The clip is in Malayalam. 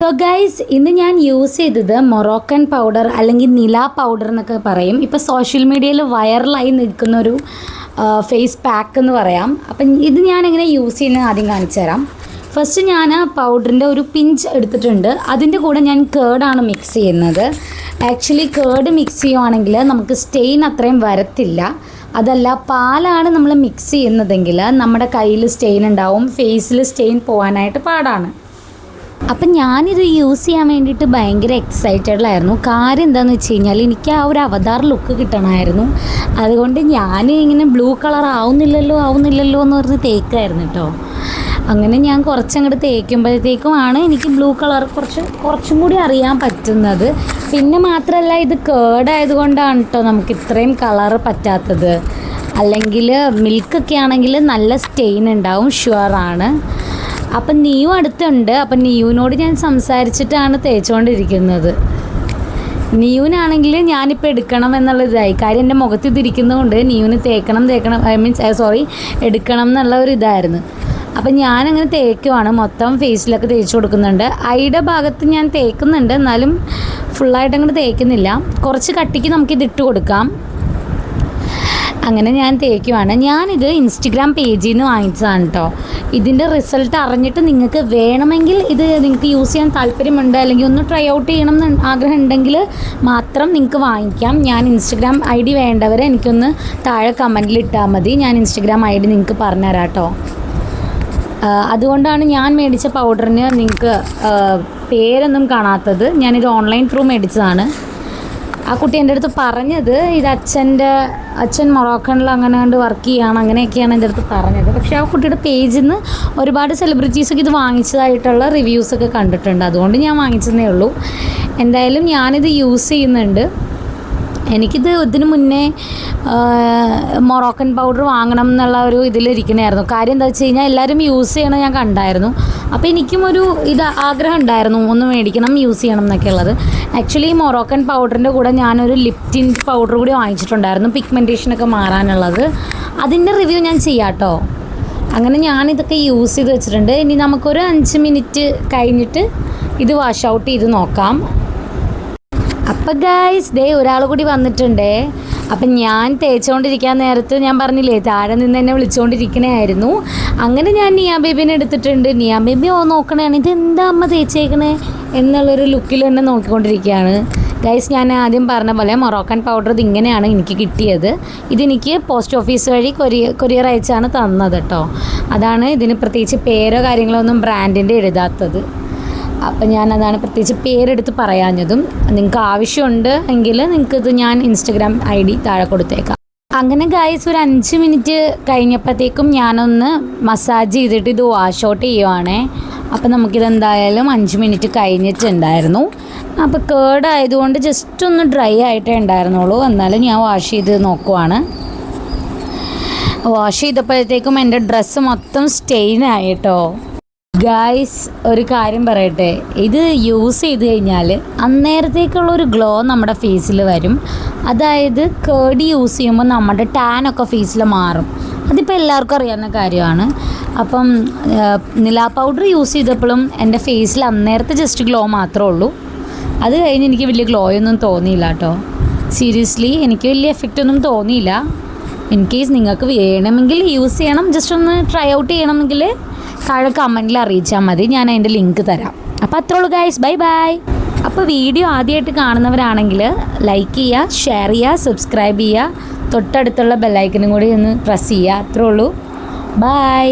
സോ ഗൈസ്, ഇന്ന് ഞാൻ യൂസ് ചെയ്തത് മൊറോക്കൻ പൗഡർ അല്ലെങ്കിൽ നില പൗഡർ എന്നൊക്കെ പറയും. ഇപ്പോൾ സോഷ്യൽ മീഡിയയിൽ വൈറലായി നിൽക്കുന്നൊരു ഫേസ് പാക്ക് എന്ന് പറയാം. അപ്പം ഇത് ഞാൻ എങ്ങനെ യൂസ് ചെയ്യുന്നത് ആദ്യം കാണിച്ചു തരാം. ഫസ്റ്റ് ഞാൻ പൗഡറിൻ്റെ ഒരു പിഞ്ച് എടുത്തിട്ടുണ്ട്. അതിൻ്റെ കൂടെ ഞാൻ കേർഡാണ് മിക്സ് ചെയ്യുന്നത്. ആക്ച്വലി കേർഡ് മിക്സ് ചെയ്യുവാണെങ്കിൽ നമുക്ക് സ്റ്റെയിൻ അത്രയും വരത്തില്ല. അതല്ല, പാലാണ് നമ്മൾ മിക്സ് ചെയ്യുന്നതെങ്കിൽ നമ്മുടെ കയ്യിൽ സ്റ്റെയിൻ ഉണ്ടാവും, ഫേസിൽ സ്റ്റെയിൻ പോകാനായിട്ട് പാടാണ്. അപ്പം ഞാനിത് യൂസ് ചെയ്യാൻ വേണ്ടിയിട്ട് ഭയങ്കര എക്സൈറ്റഡിലായിരുന്നു. കാര്യം എന്താണെന്ന് വെച്ച് കഴിഞ്ഞാൽ എനിക്ക് ആ ഒരു അവതാർ ലുക്ക് കിട്ടണമായിരുന്നു. അതുകൊണ്ട് ഞാൻ ഇങ്ങനെ ബ്ലൂ കളർ ആവുന്നില്ലല്ലോ എന്ന് പറഞ്ഞ് തേക്കായിരുന്നു കേട്ടോ. അങ്ങനെ ഞാൻ കുറച്ചങ്ങോട്ട് തേക്കുമ്പോഴത്തേക്കുമാണ് എനിക്ക് ബ്ലൂ കളർ കുറച്ചും കൂടി അറിയാൻ പറ്റുന്നത്. പിന്നെ മാത്രമല്ല, ഇത് കേർഡായതുകൊണ്ടാണ് കേട്ടോ നമുക്ക് ഇത്രയും കളറ് പറ്റാത്തത്. അല്ലെങ്കിൽ മിൽക്കൊക്കെ ആണെങ്കിൽ നല്ല സ്റ്റെയിൻ ഉണ്ടാവും, ഷുവറാണ്. അപ്പം നീയും അടുത്തുണ്ട്. അപ്പം നീയുവിനോട് ഞാൻ സംസാരിച്ചിട്ടാണ് തേച്ചുകൊണ്ടിരിക്കുന്നത്. നീയുവിനാണെങ്കിൽ ഞാനിപ്പോൾ എടുക്കണം എന്നുള്ളതായി. കാര്യം എൻ്റെ മുഖത്ത് ഇതിരിക്കുന്നതുകൊണ്ട് നീയുവിന് എടുക്കണം എന്നുള്ള ഒരു ഇതായിരുന്നു. അപ്പം ഞാനങ്ങനെ തേക്കുവാണ്, മൊത്തം ഫേസിലൊക്കെ തേച്ച് കൊടുക്കുന്നുണ്ട്. ഐയുടെ ഭാഗത്ത് ഞാൻ തേക്കുന്നുണ്ട്, എന്നാലും ഫുള്ളായിട്ട് അങ്ങോട്ട് തേക്കുന്നില്ല. കുറച്ച് കട്ടിക്ക് നമുക്കിതിട്ട് കൊടുക്കാം. അങ്ങനെ ഞാൻ തേക്കുവാണ്. ഞാനിത് ഇൻസ്റ്റഗ്രാം പേജിൽ നിന്ന് വാങ്ങിച്ചതാണ് കേട്ടോ. ഇതിൻ്റെ റിസൾട്ട് അറിഞ്ഞിട്ട് നിങ്ങൾക്ക് വേണമെങ്കിൽ ഇത് നിങ്ങൾക്ക് യൂസ് ചെയ്യാൻ താല്പര്യമുണ്ട്, അല്ലെങ്കിൽ ഒന്ന് ട്രൈ ഔട്ട് ചെയ്യണം എന്ന് ആഗ്രഹം ഉണ്ടെങ്കിൽ മാത്രം നിങ്ങൾക്ക് വാങ്ങിക്കാം. ഞാൻ ഇൻസ്റ്റഗ്രാം ഐ ഡി വേണ്ടവരെ എനിക്കൊന്ന് താഴെ കമൻറ്റിൽ ഇട്ടാൽ മതി. ഞാൻ ഇൻസ്റ്റഗ്രാം ഐ ഡി നിങ്ങൾക്ക് പറഞ്ഞുതരാം കേട്ടോ. അതുകൊണ്ടാണ് ഞാൻ മേടിച്ച പൗഡറിന് നിങ്ങൾക്ക് പേരൊന്നും കാണാത്തത്. ഞാനിത് ഓൺലൈൻ ത്രൂ മേടിച്ചതാണ്. ആ കുട്ടി എൻ്റെ അടുത്ത് പറഞ്ഞത് ഇത് അച്ഛൻ മൊറോക്കണിൽ അങ്ങനെ കണ്ട് വർക്ക് ചെയ്യുകയാണ്, അങ്ങനെയൊക്കെയാണ് എൻ്റെ അടുത്ത് പറഞ്ഞത്. പക്ഷേ ആ കുട്ടിയുടെ പേജിൽ നിന്ന് ഒരുപാട് സെലിബ്രിറ്റീസൊക്കെ ഇത് വാങ്ങിച്ചതായിട്ടുള്ള റിവ്യൂസൊക്കെ കണ്ടിട്ടുണ്ട്. അതുകൊണ്ട് ഞാൻ വാങ്ങിച്ചതേ ഉള്ളൂ. എന്തായാലും ഞാനിത് യൂസ് ചെയ്യുന്നുണ്ട്. എനിക്കിത് ഇതിന് മുന്നേ മൊറോക്കൻ പൗഡർ വാങ്ങണം എന്നുള്ള ഒരു ഇതിലിരിക്കണമായിരുന്നു. കാര്യം എന്താ വെച്ച് കഴിഞ്ഞാൽ എല്ലാവരും യൂസ് ചെയ്യണം ഞാൻ കണ്ടായിരുന്നു. അപ്പോൾ എനിക്കും ഒരു ആഗ്രഹം ഉണ്ടായിരുന്നു, ഒന്ന് മേടിക്കണം, യൂസ് ചെയ്യണം എന്നൊക്കെ ഉള്ളത്. ആക്ച്വലി മൊറോക്കൻ പൗഡറിൻ്റെ കൂടെ ഞാനൊരു ലിപ് ടിൻറ്റ് പൗഡർ കൂടി വാങ്ങിച്ചിട്ടുണ്ടായിരുന്നു, പിഗ്മെൻറ്റേഷനൊക്കെ മാറാനുള്ളത്. അതിൻ്റെ റിവ്യൂ ഞാൻ ചെയ്യാം കേട്ടോ. അങ്ങനെ ഞാനിതൊക്കെ യൂസ് ചെയ്ത് വെച്ചിട്ടുണ്ട്. ഇനി നമുക്കൊരു 5 മിനിറ്റ് കഴിഞ്ഞിട്ട് ഇത് വാഷ് ഔട്ട് ചെയ്ത് നോക്കാം. അപ്പം ഗൈസ്, ഒരാൾ കൂടി വന്നിട്ടുണ്ടേ. അപ്പം ഞാൻ തേച്ചുകൊണ്ടിരിക്കാൻ നേരത്ത് ഞാൻ പറഞ്ഞില്ലേ, താഴെ നിന്ന് എന്നെ വിളിച്ചുകൊണ്ടിരിക്കണമായിരുന്നു. അങ്ങനെ ഞാൻ നിയ ബേബിനെ എടുത്തിട്ടുണ്ട്. നിയ ബേബി നോക്കണതാണ്, ഇതെന്താ അമ്മ തേച്ചേക്കണേ എന്നുള്ളൊരു ലുക്കിൽ തന്നെ നോക്കിക്കൊണ്ടിരിക്കുകയാണ്. ഗൈസ്, ഞാൻ ആദ്യം പറഞ്ഞ പോലെ മൊറോക്കൻ പൗഡർ ഇതിങ്ങനെയാണ് എനിക്ക് കിട്ടിയത്. ഇതെനിക്ക് പോസ്റ്റ് ഓഫീസ് വഴി കൊറിയർ അയച്ചാണ് തന്നത് കേട്ടോ. അതാണ് ഇതിന് പ്രത്യേകിച്ച് പേരോ കാര്യങ്ങളോ ഒന്നും ബ്രാൻഡിൻ്റെ എഴുതാത്തത്. അപ്പം ഞാനതാണ് പ്രത്യേകിച്ച് പേരെടുത്ത് പറയാഞ്ഞതും. നിങ്ങൾക്ക് ആവശ്യമുണ്ട് എങ്കിൽ നിങ്ങൾക്കിത് ഞാൻ ഇൻസ്റ്റഗ്രാം ഐ ഡി താഴെ കൊടുത്തേക്കാം. അങ്ങനെ ഗൈസ്, ഒരു 5 മിനിറ്റ് കഴിഞ്ഞപ്പോഴത്തേക്കും ഞാനൊന്ന് മസാജ് ചെയ്തിട്ട് ഇത് വാഷ് ഔട്ട് ചെയ്യുവാണേ. അപ്പം നമുക്കിതെന്തായാലും 5 മിനിറ്റ് കഴിഞ്ഞിട്ടുണ്ടായിരുന്നു. അപ്പോൾ കേർഡ് ആയതുകൊണ്ട് ജസ്റ്റ് ഒന്ന് ഡ്രൈ ആയിട്ടേ ഉണ്ടായിരുന്നുള്ളൂ. എന്നാലും ഞാൻ വാഷ് ചെയ്ത് നോക്കുവാണ്. വാഷ് ചെയ്തപ്പോഴത്തേക്കും എൻ്റെ ഡ്രസ്സ് മൊത്തം സ്റ്റെയിൻ ആയിട്ടോ. ഗായ്സ്, ഒരു കാര്യം പറയട്ടെ, ഇത് യൂസ് ചെയ്ത് കഴിഞ്ഞാൽ അന്നേരത്തേക്കുള്ളൊരു ഗ്ലോ നമ്മുടെ ഫേസിൽ വരും. അതായത് കേർഡ് യൂസ് ചെയ്യുമ്പോൾ നമ്മുടെ ടാനൊക്കെ ഫേസിൽ മാറും. അതിപ്പോൾ എല്ലാവർക്കും അറിയാവുന്ന കാര്യമാണ്. അപ്പം നില പൗഡർ യൂസ് ചെയ്തപ്പോഴും എൻ്റെ ഫേസിൽ അന്നേരത്തെ ജസ്റ്റ് ഗ്ലോ മാത്രമേ ഉള്ളൂ. അത് കഴിഞ്ഞ് എനിക്ക് വലിയ ഗ്ലോയൊന്നും തോന്നിയില്ല കേട്ടോ. സീരിയസ്ലി എനിക്ക് വലിയ എഫക്റ്റ് ഒന്നും തോന്നിയില്ല. ഇൻ കേസ് നിങ്ങൾക്ക് വേണമെങ്കിൽ യൂസ് ചെയ്യണം, ജസ്റ്റ് ഒന്ന് ട്രൈ ഔട്ട് ചെയ്യണമെങ്കിൽ താഴെ കമൻറ്റിൽ അറിയിച്ചാൽ മതി, ഞാൻ അതിൻ്റെ ലിങ്ക് തരാം. അപ്പോൾ അത്രേ ഉള്ളൂ ഗൈസ്, ബൈ ബൈ. അപ്പോൾ വീഡിയോ ആദ്യമായിട്ട് കാണുന്നവരാണെങ്കിൽ ലൈക്ക് ചെയ്യുക, ഷെയർ ചെയ്യുക, സബ്സ്ക്രൈബ് ചെയ്യുക, തൊട്ടടുത്തുള്ള ബെല്ലൈക്കനും കൂടി ഒന്ന് പ്രസ് ചെയ്യുക. അത്രേ ഉള്ളൂ. ബൈ.